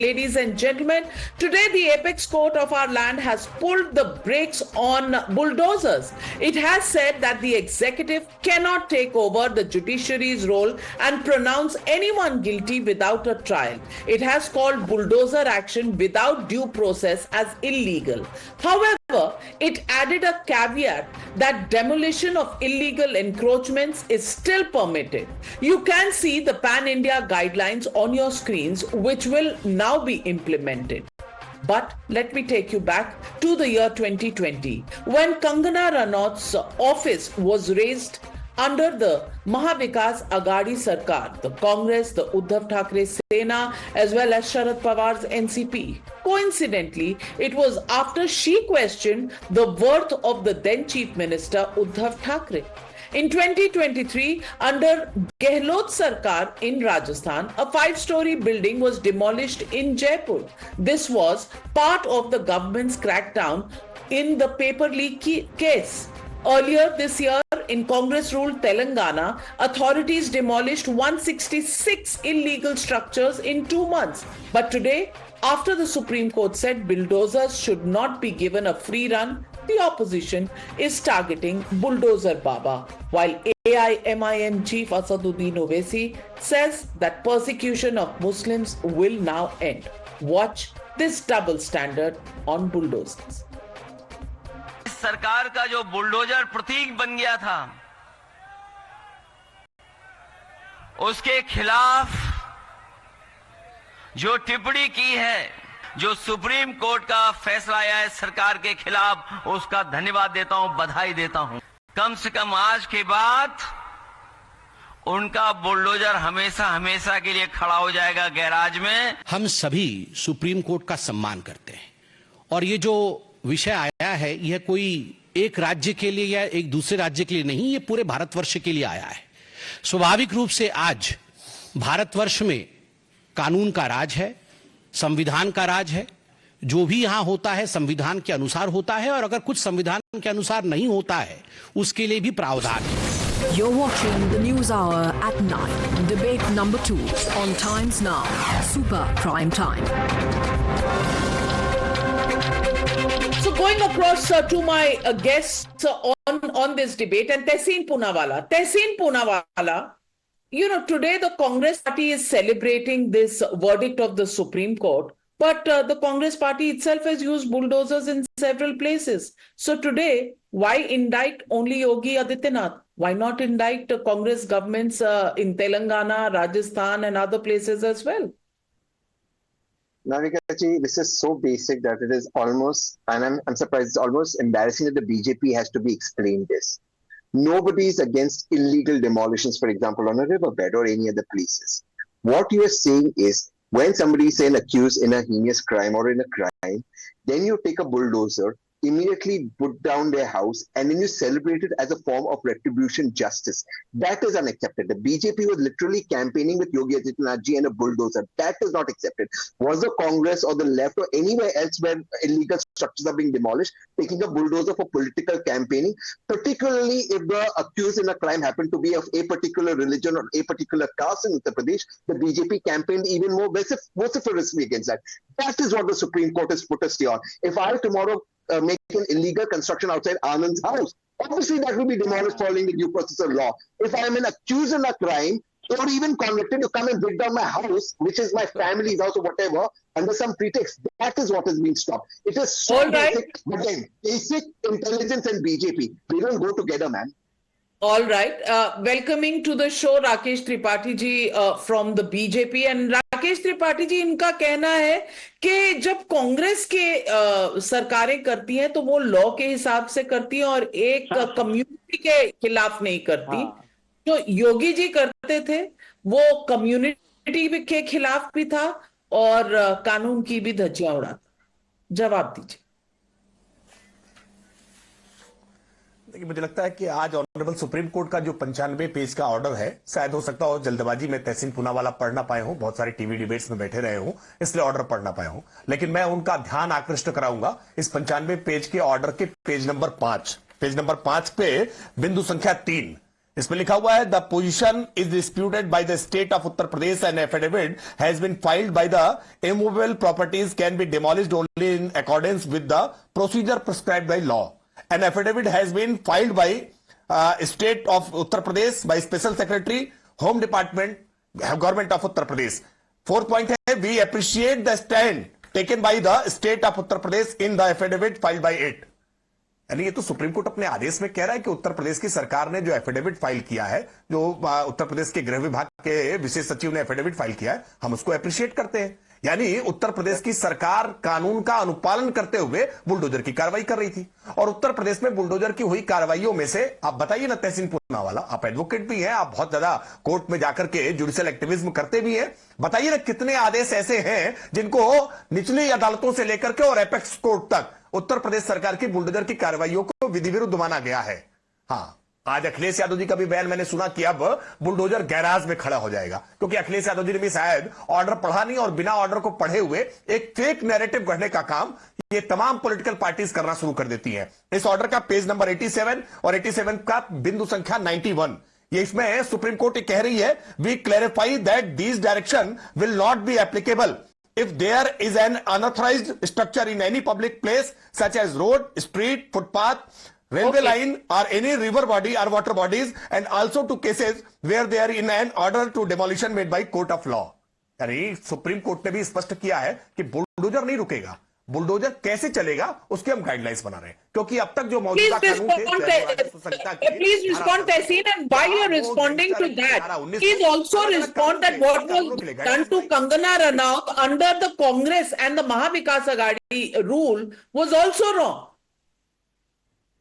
Ladies and gentlemen, today the apex court of our land has pulled the brakes on bulldozers. It has said that the executive cannot take over the judiciary's role and pronounce anyone guilty without a trial. It has called bulldozer action without due process as illegal. However, it added a caveat that demolition of illegal encroachments is still permitted. You can see the Pan India guidelines on your screens, which will now be implemented. But let me take you back to the year 2020 when Kangana Ranaut's office was raised under the Mahavikas Aghadi Sarkar, the Congress, the Uddhav Thackeray Sena, as well as Sharad Pawar's NCP. Coincidentally, it was after she questioned the worth of the then Chief Minister Uddhav Thackeray. In 2023, under Gehlot Sarkar in Rajasthan, a 5-story building was demolished in Jaipur. This was part of the government's crackdown in the paper leak case. Earlier this year, in Congress-ruled Telangana, authorities demolished 166 illegal structures in 2 months. But today, after the Supreme Court said bulldozers should not be given a free run, the opposition is targeting Bulldozer Baba, while AIMIM chief Asaduddin Owaisi says that persecution of Muslims will now end. Watch this double standard on bulldozers. सरकार का जो bulldozer प्रतीक बन गया था, उसके खिलाफ जो टिप्पणी की है, जो सुप्रीम कोर्ट का फैसला आया है सरकार के खिलाफ, उसका धन्यवाद देता हूं, बधाई देता हूं। कम से कम आज के बाद उनका बुलडोजर हमेशा हमेशा के लिए खड़ा हो जाएगा गैराज में। हम सभी सुप्रीम कोर्ट का सम्मान करते हैं और ये जो विषय आया है यह कोई एक राज्य के लिए या एक दूसरे राज्य के लिए नहीं, ये पूरे भारतवर्ष के लिए आया है। स्वाभाविक रूप से आज भारतवर्ष में कानून का राज है, संविधान का राज है। जो भी यहां होता है संविधान के अनुसार होता है और अगर कुछ संविधान के अनुसार नहीं होता है उसके लिए भी प्रावधान है। You're watching the News Hour at 9, debate number 2 on Times Now, Super Prime Time. So going across to my guests on this debate, and Tehseen Poonawalla, you know, today the Congress party is celebrating this verdict of the Supreme Court, but the Congress party itself has used bulldozers in several places. So today, why indict only Yogi Adityanath? Why not indict Congress governments in Telangana, Rajasthan and other places as well? Navika ji, this is so basic that it is almost, and I'm surprised, it's almost embarrassing that the BJP has to be explained this. Nobody is against illegal demolitions, for example, on a riverbed or any other places. What you are saying is, when somebody is accused in a heinous crime or in a crime, then you take a bulldozer, immediately put down their house, and then you celebrate it as a form of retribution justice. That is unaccepted. The BJP was literally campaigning with Yogi Adityanath ji and a bulldozer. That is not accepted. Was the Congress or the left or anywhere else where illegal structures are being demolished taking a bulldozer for political campaigning, particularly if the accused in a crime happened to be of a particular religion or a particular caste in Uttar Pradesh? The BJP campaigned even more vociferously against that. That is what the Supreme Court has put us on. If I tomorrow make an illegal construction outside Anand's house, obviously that will be demolished following the due process of law. If I am an accused in a crime or even convicted to come and break down my house, which is my family's house or whatever, under some pretext, that is what has been stopped. It is so basic, but then basic intelligence and BJP, they don't go together, man. All right. Welcoming to the show Rakesh Tripathi ji from the BJP. And Rakesh Tripathi ji, इनका कहना है कि जब कांग्रेस के सरकारें करती हैं तो वो लॉ के हिसाब से करती हैं और एक कम्युनिटी के खिलाफ नहीं करती। जो योगी जी करते थे वो कम्युनिटी के खिलाफ भी था और कानून की भी धज्जियां उड़ाता। जवाब दीजिए। देखिए, मुझे लगता है कि आज ऑनरेबल सुप्रीम कोर्ट का जो 95 पेज का ऑर्डर है, शायद हो सकता हो जल्दबाजी में तहसीन पूनावाला पढ़ ना पाए हो, बहुत सारे टीवी डिबेट्स में बैठे रहे हो, इसलिए ऑर्डर पढ़ ना पाए हो, लेकिन मैं उनका ध्यान आकृष्ट कराऊंगा इस 95 पेज के ऑर्डर के पेज नंबर 5 पे बिंदु संख्या 3 इसमें लिखा हुआ है the position is disputed by the state of Uttar Pradesh and affidavit has been filed by the immovable properties can be demolished only in accordance with the procedure prescribed by law. An affidavit has been filed by state of Uttar Pradesh by special secretary home department government of Uttar Pradesh. Fourth point है we appreciate the stand taken by the state of Uttar Pradesh in the affidavit filed by it. यानी ये तो supreme court अपने आदेश में कह रहा है कि उत्तर प्रदेश की सरकार ने जो एफिडेविट फाइल किया है, जो उत्तर प्रदेश के गृह विभाग के विशेष सचिव ने एफिडेविट फाइल किया है, हम उसको अप्रिशिएट करते हैं. यानी उत्तर प्रदेश की सरकार कानून का अनुपालन करते हुए बुलडोजर की कार्रवाई कर रही थी. और उत्तर प्रदेश में बुलडोजर की हुई कार्रवाइयों में से आप बताइए ना, तहसीन पूनावाला, आप एडवोकेट भी हैं, आप बहुत ज्यादा कोर्ट में जाकर के जुडिशियल एक्टिविज्म करते भी हैं, बताइए ना कितने आदेश ऐसे हैं जिनको निचली अदालतों से लेकर के और एपेक्स कोर्ट तक उत्तर प्रदेश सरकार की बुलडोजर की कार्रवाइयों को विधि विरुद्ध माना गया है. हाँ, आज अखिलेश यादव जी का भी बयान मैंने सुना कि अब बुलडोजर गैराज में खड़ा हो जाएगा, क्योंकि अखिलेश यादव जी ने भी शायद ऑर्डर पढ़ा नहीं और बिना ऑर्डर को पढ़े हुए एक फेक नैरेटिव गढ़ने का काम ये तमाम पॉलिटिकल पार्टीज करना शुरू कर देती हैं. इस ऑर्डर का पेज नंबर 87 और 87 का बिंदु संख्या 91, ये इसमें सुप्रीम कोर्ट कह रही है we clarify that these direction will not be applicable if there is an unauthorized structure in any public place such as road, street, footpath, railway line or any river body or water bodies, and also to cases where they are in an order to demolition made by court of law. यानी supreme court ने भी स्पष्ट किया है कि bulldozer नहीं रुकेगा, bulldozer कैसे चलेगा उसके हम गाइडलाइंस बना रहे हैं, क्योंकि अब तक जो मौजूदा कानून please respond, Tehseen, and while you're responding to that, please also respond that what was done to Kangana Ranaut under the Congress and the Mahavikas Aghadi rule was also wrong.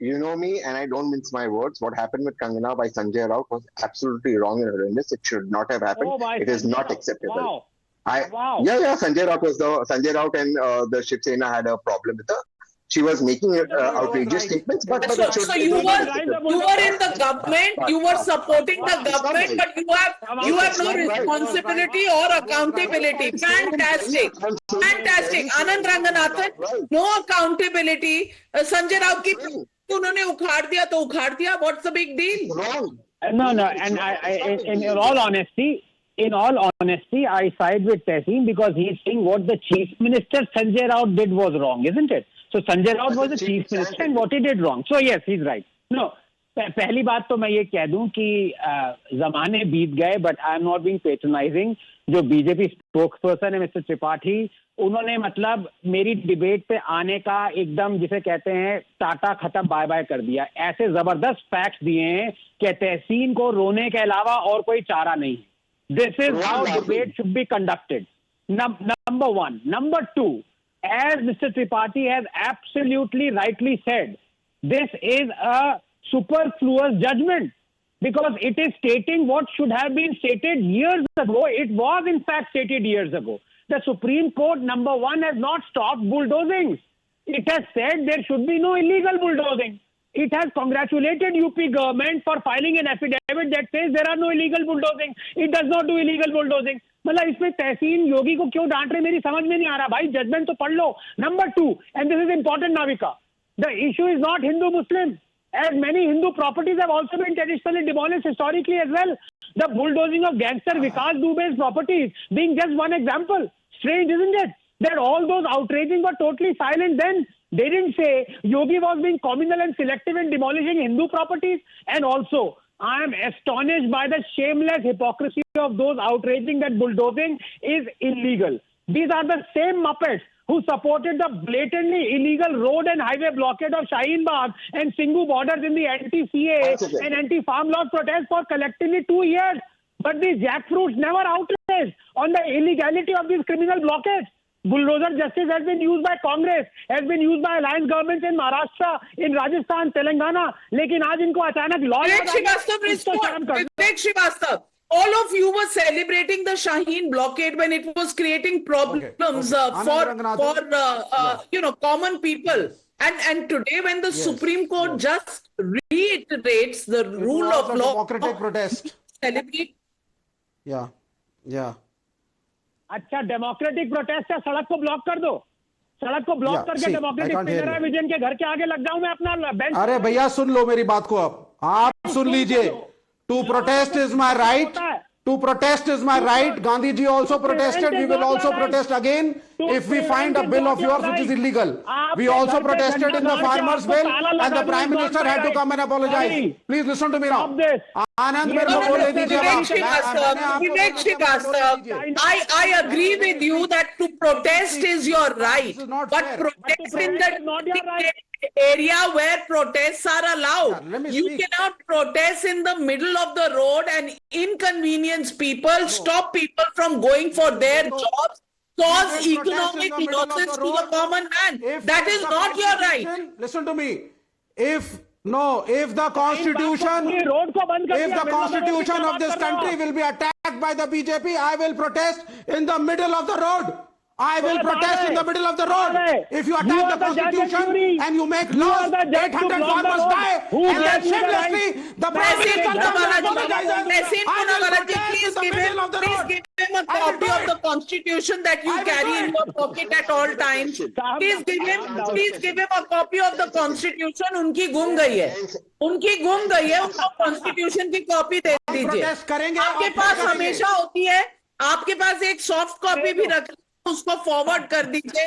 You know me, and I don't mince my words. What happened with Kangana by Sanjay Raut was absolutely wrong and horrendous. It should not have happened. It is not acceptable. Wow. Yeah. Sanjay Raut and the Shiv Sena had a problem with her. She was making outrageous statements, but So you were in the government, you were supporting the government, but you have no responsibility or accountability. Fantastic. Anand Ranganathan, no accountability. Sanjay Raut की उन्होंने उखाड़ दिया तो उखाड़ दिया. What's the big deal? wrong. No, and in all honesty, I side with Tehseen because he's saying what the Chief Minister Sanjay Raut did was wrong, isn't it? So Sanjay Raut was the Chief Minister and what he did wrong. So yes, he's right. No, पहली बात तो मैं ये कह दूं कि जमाने बीत गए, but I am not being patronizing. जो बीजेपी स्पोक्सपर्सन है मिस्टर त्रिपाठी, उन्होंने मतलब मेरी डिबेट पे आने का एकदम जिसे कहते हैं टाटा खत्म बाय बाय कर दिया. ऐसे जबरदस्त फैक्ट्स दिए हैं कि तहसीन को रोने के अलावा और कोई चारा नहीं. This is how debate should be conducted. Number one. Number two, as Mr. Tripathi has absolutely rightly said, this is a superfluous judgment because it is stating what should have been stated years ago. It was in fact stated years ago. The Supreme Court, number one, has not stopped bulldozing. It has said there should be no illegal bulldozing. It has congratulated UP government for filing an affidavit that says there are no illegal bulldozing. It does not do illegal bulldozing. मतलब इसमें तहसीन योगी को क्यों डांट रहे मेरी समझ में नहीं आ रहा भाई. जजमेंट तो पढ़ लो. Number two, and this is important, Navika, the issue is not Hindu-Muslim, as many Hindu properties have also been traditionally demolished historically as well. The bulldozing of gangster Vikas Dubey's properties being just one example. Strange, isn't it, that all those outraging were totally silent then. They didn't say Yogi was being communal and selective in demolishing Hindu properties. And also, I am astonished by the shameless hypocrisy of those outraging that bulldozing is illegal. These are the same Muppets who supported the blatantly illegal road and highway blockade of Shaheen Bagh and Singhu borders in the anti-CAA and anti-farm law protests for collectively 2 years. But these jackfruits never outraged on the illegality of these criminal blockades. Bulldozer justice has been used by Congress, has been used by alliance governments in Maharashtra, in Rajasthan, Telangana. लेकिन आज इनको अचानक law Vivek Srivastava, all of you were celebrating the Shaheen blockade when it was creating problems for common people. And today when the Supreme Court just reiterates the rule of law, democratic protest. Celebrate. Yeah. अच्छा, democratic protest है, सड़क को block कर दो. सड़क को block करके democratic Pinarayi Vijayan के घर के आगे लग जाऊं मैं अपना बेंच. अरे भैया सुन लो मेरी बात को, आप सुन लीजिए. To protest is my right. To protest is my right. Gandhi ji also protested. We will also protest again if we find a bill of yours which is illegal. We also protested in the farmers' bill, and the Prime Minister had to come and apologize. Please listen to me now. आनंद मेरे को बोलने दीजिए Vivek Srivastava, I agree with you that to protest is your right, but protest in the area where protests are allowed. You cannot protest in the middle of the road and inconvenience people, stop people from going for their jobs, cause economic losses to the common man. That is not your right. Listen to me. If the constitution of this country will be attacked by the BJP, I will protest in the middle of the road. I will protest in the middle of the road. If you attack the constitution and you make laws, 800 farmers die, and then shamelessly the Prime Minister Please give him a copy of the constitution that you carry in your pocket at all times. Please give him a copy of the constitution. उनकी गुम गई है, उनको constitution की copy दे दीजिए. आपके पास हमेशा होती है, आपके पास एक सॉफ्ट कॉपी भी रख, उसको फॉरवर्ड कर दीजिए,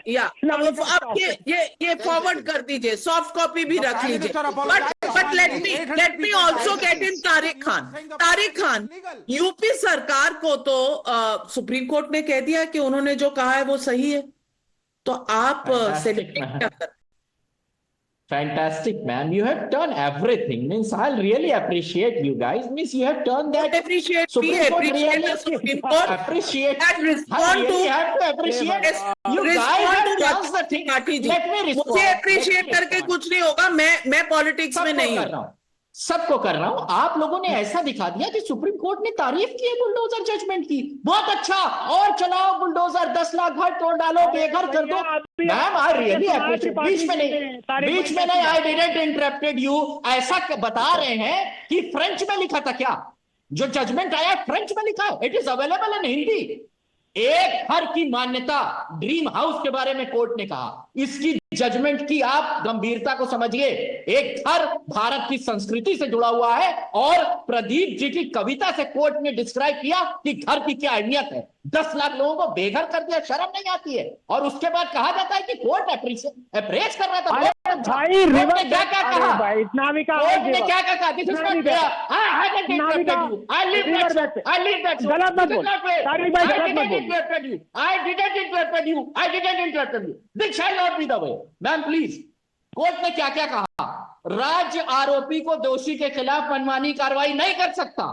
या आप ये फॉरवर्ड कर दीजिए, सॉफ्ट कॉपी भी रख लीजिए. But let me also get in Tariq Khan. UP सरकार को तो सुप्रीम कोर्ट ने कह दिया कि उन्होंने जो कहा है वो सही है, तो आप सेलिब्रेट क्या कर? Fantastic, man. You have done everything. Means I'll really appreciate you guys. Means you have done that. Appreciate the Supreme Court. Appreciate. And respond to. Have to appreciate. You guys have done the thing. Let me respond. मुझे appreciate करके कुछ नहीं होगा. मैं politics में नहीं हूँ. सबको कर रहा हूं. आप लोगों ने ऐसा दिखा दिया कि सुप्रीम कोर्ट ने तारीफ की है बुलडोजर जजमेंट की. बहुत अच्छा, और चलाओ बुलडोजर, 10 लाख घर तोड़ डालो, बेघर कर दो. Ma'am I really appreciate. बीच में नहीं आई डिडंट इंटरप्टेड यू. ऐसा बता रहे हैं कि फ्रेंच में लिखा था क्या? जो जजमेंट आया फ्रेंच में लिखा है. It is available in Hindi. एक घर की मान्यता ड्रीम हाउस के बारे में कोर्ट ने कहा. इसकी जजमेंट की आप गंभीरता को समझिए. एक घर भारत की संस्कृति से जुड़ा हुआ है, और प्रदीप जी की कविता से कोर्ट ने डिस्क्राइब किया कि घर की क्या अहमियत है. 10 लाख लोगों को बेघर कर दिया. शर्म नहीं आती है? और उसके बाद कहा जाता है कि कोर्ट अप्रेस कर रहा था. भाई कोर्ट ने क्या क्या कहा? कोर्ट ने क्या क्या कहा? This is not fair. I leave that. गलत मत बोल. तारिक भाई गलत मत बोल. I didn't interrupt you. This shall not be the way. Ma'am please. Court ने क्या क्या कहा? राज्य आरोपी को दोषी के खिलाफ मनमानी कार्रवाई नहीं कर सकता.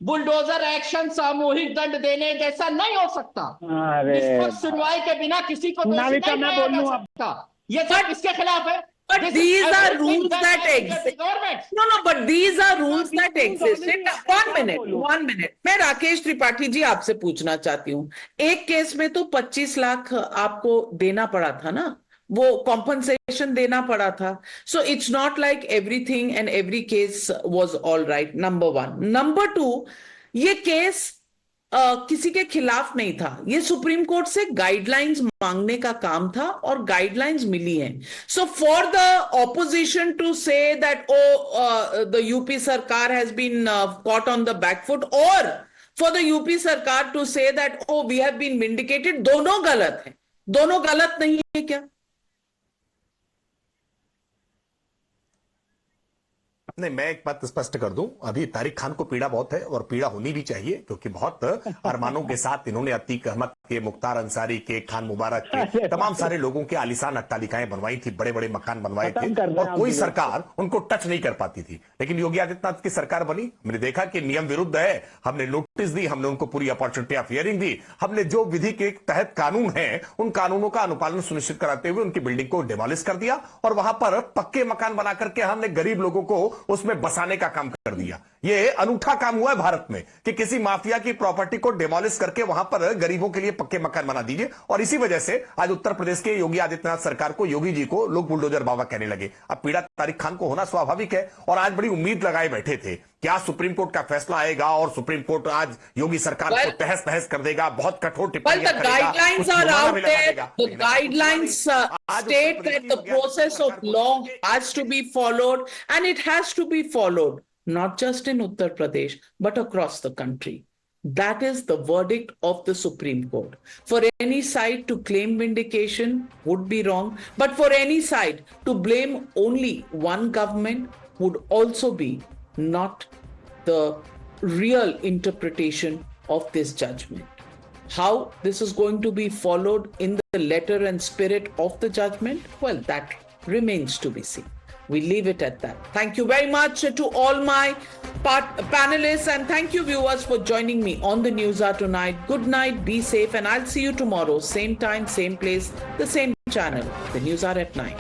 बुलडोजर एक्शन सामूहिक दंड देने जैसा नहीं हो सकता. निष्पक्ष सुनवाई के बिना किसी को दोषी नहीं ठहराया जा सकता. ये सब किसके खिलाफ है? But these are rules that exist. No, but these are rules that exist. One minute. मैं राकेश त्रिपाठी जी आपसे पूछना चाहती हूँ. एक केस में तो 25 लाख आपको देना पड़ा था ना, वो कॉम्पनसेशन देना पड़ा था. So it's not like everything and every case was all right. Number one. Number two, ये केस किसी के खिलाफ नहीं था. ये सुप्रीम कोर्ट से गाइडलाइंस मांगने का काम था, और गाइडलाइंस मिली हैं. So for the opposition to say that the UP सरकार has been caught on the back foot, और फॉर द यूपी सरकार to say that we have been vindicated, दोनों गलत है. दोनों गलत नहीं है क्या? नहीं, मैं एक बात स्पष्ट कर दूं. अभी तारिक खान को पीड़ा बहुत है, और पीड़ा होनी भी चाहिए, क्योंकि बहुत अरमानों के साथ इन्होंने अतीक अहमद के, मुख्तार अंसारी के, खान मुबारक के, तमाम सारे लोगों के आलिशान अट्टालिकाएं बनवाई थी, बड़े बड़े मकान बनवाए थे, और कोई सरकार उनको टच नहीं कर पाती थी. लेकिन योगी आदित्यनाथ की सरकार बनी. हमने देखा कि नियम विरुद्ध है, हमने नोटिस दी, हमने उनको पूरी अपॉर्चुनिटी ऑफ हियरिंग दी, हमने जो विधि के तहत कानून है उन कानूनों का अनुपालन सुनिश्चित कराते हुए उनकी बिल्डिंग को डिमोलिश कर दिया, और वहां पर पक्के मकान बना करके हमने गरीब लोगों को उसमें बसाने का काम कर दिया. यह अनूठा काम हुआ है भारत में कि किसी माफिया की प्रॉपर्टी को डिमोलिश करके वहां पर गरीबों के लिए पक्के मकान बना दीजिए. और इसी वजह से आज उत्तर प्रदेश के योगी आदित्यनाथ सरकार को, योगी जी को लोग बुलडोजर बाबा कहने लगे. अब पीड़ा तारिक खान को होना स्वाभाविक है, और आज बड़ी उम्मीद लगाए बैठे थे क्या सुप्रीम कोर्ट का फैसला आएगा और सुप्रीम कोर्ट आज योगी सरकार को तहस नहस कर देगा, बहुत कठोर टिप्पणियां करेगा. Guidelines are out there. The guidelines state that the process of law has to be followed, and it has to be followed. not just in Uttar Pradesh, but across the country. That is the verdict of the Supreme Court. For any side to claim vindication would be wrong, but for any side to blame only one government would also be not the real interpretation of this judgment. How this is going to be followed in the letter and spirit of the judgment, well, that remains to be seen. We leave it at that. Thank you very much to all my panelists, and thank you viewers for joining me on the News Hour tonight. Good night, be safe, and I'll see you tomorrow, same time, same place, the same channel, the News Hour at 9.